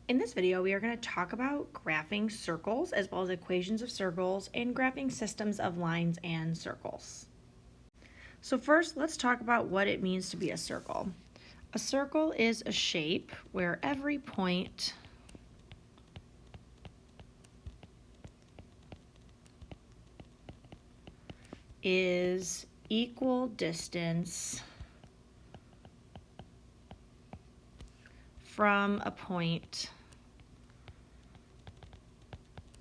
In this video, we are going to talk about graphing circles as well as equations of circles and graphing systems of lines and circles. So first, let's talk about what it means to be a circle. A circle is a shape where every point is equal distance from a point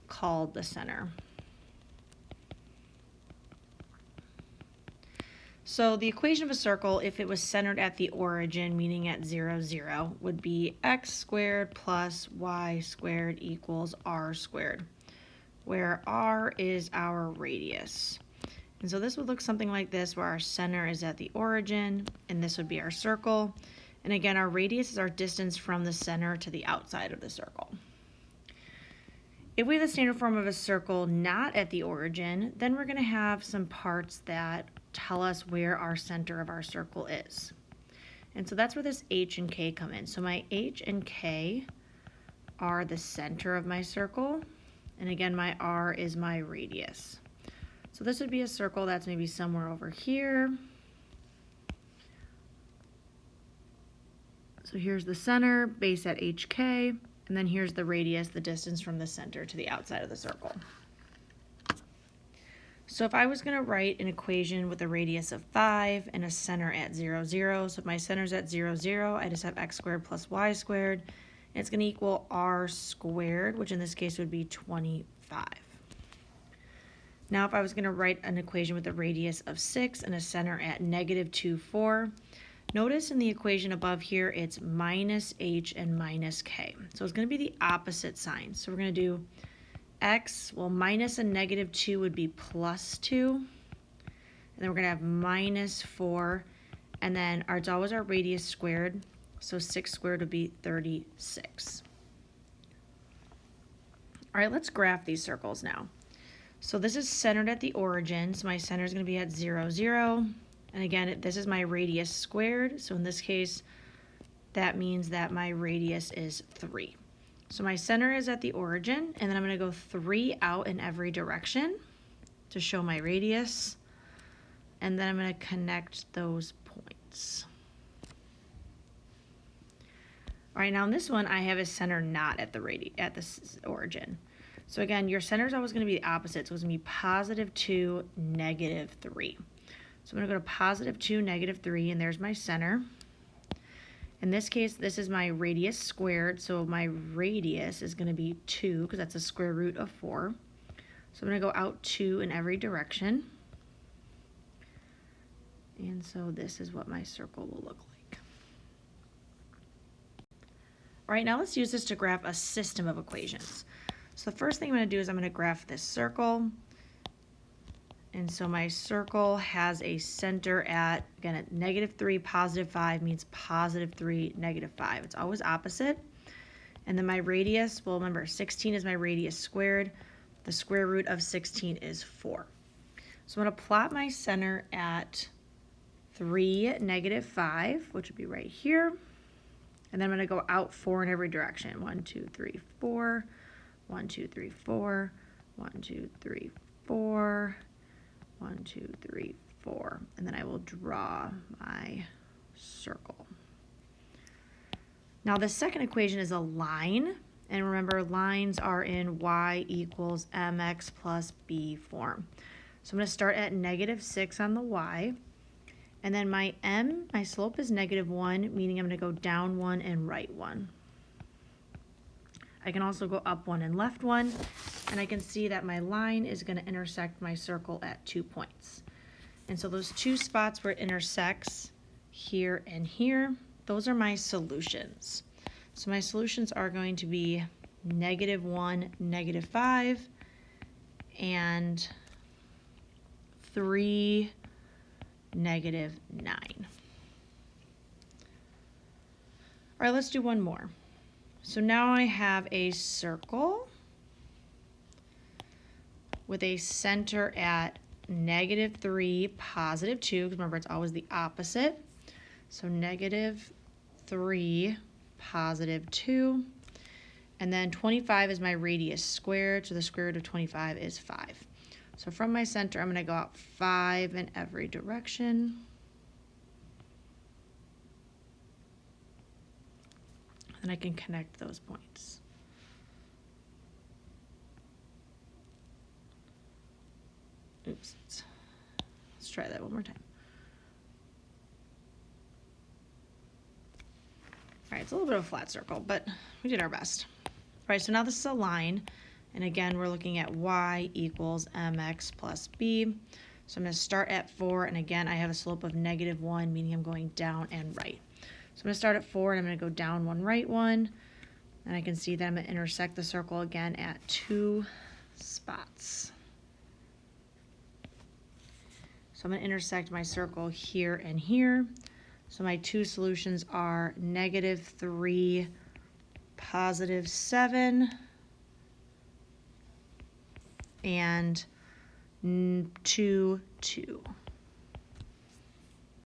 called the center. So the equation of a circle, if it was centered at the origin, meaning at 0, 0, would be x squared plus y squared equals r squared, where r is our radius. And so this would look something like this, where our center is at the origin, and this would be our circle. And again, our radius is our distance from the center to the outside of the circle. If we have the standard form of a circle not at the origin, then we're going to have some parts that tell us where our center of our circle is. And so that's where this h and k come in. So my h and k are the center of my circle, and again, my r is my radius. So this would be a circle that's maybe somewhere over here. So here's the center, base at hk, and then here's the radius, the distance from the center to the outside of the circle. So if I was going to write an equation with a radius of 5 and a center at 0, 0, so if my center's at 0, 0, I just have x squared plus y squared, and it's going to equal r squared, which in this case would be 25. Now if I was going to write an equation with a radius of 6 and a center at negative 2, 4, notice in the equation above here, it's minus h and minus k. So it's going to be the opposite sign. So we're going to do x, well, minus a negative 2 would be plus 2. And then we're going to have minus 4. And then it's always our radius squared. So 6 squared would be 36. All right, let's graph these circles now. So this is centered at the origin. So my center is going to be at 0, 0. And again, this is my radius squared. So in this case, that means that my radius is 3. So my center is at the origin, and then I'm going to go 3 out in every direction to show my radius. And then I'm going to connect those points. All right, now in this one, I have a center not at the origin. So again, your center is always going to be the opposite. So it's going to be positive 2, negative 3. So I'm going to go to positive 2, negative 3, and there's my center. In this case, this is my radius squared, so my radius is going to be 2, because that's the square root of 4. So I'm going to go out 2 in every direction. And so this is what my circle will look like. All right, now let's use this to graph a system of equations. So the first thing I'm going to do is I'm going to graph this circle. And so my circle has a center at, again, at negative 3, positive 5 means positive 3, negative 5. It's always opposite. And then my radius, well, remember, 16 is my radius squared. The square root of 16 is 4. So I'm going to plot my center at 3, negative 5, which would be right here. And then I'm going to go out 4 in every direction. 1, 2, 3, 4. 1, 2, 3, 4. 1, 2, 3, 4. 1, 2, 3, 4, and then I will draw my circle. Now the second equation is a line, and remember lines are in y equals mx plus b form. So I'm going to start at negative 6 on the y, and then my slope is negative 1, meaning I'm going to go down 1 and right 1. I can also go up 1 and left 1, and I can see that my line is going to intersect my circle at 2 points. And so those 2 spots where it intersects, here and here, those are my solutions. So my solutions are going to be negative 1, negative 5, and 3, negative 9. All right, let's do one more. So now I have a circle with a center at negative 3, positive 2, because remember it's always the opposite. So negative 3, positive 2. And then 25 is my radius squared, so the square root of 25 is 5. So from my center, I'm going to go out 5 in every direction. And I can connect those points. Oops. Let's try that one more time. All right, it's a little bit of a flat circle, but we did our best. All right, so now this is a line. And again, we're looking at y equals mx plus b. So I'm going to start at 4, and again, I have a slope of -1, meaning I'm going down and right. So I'm going to start at 4, and I'm going to go down 1, right 1. And I can see that I'm going to intersect the circle again at 2 spots. So I'm going to intersect my circle here and here. So my two solutions are -3, +7, and 2, 2.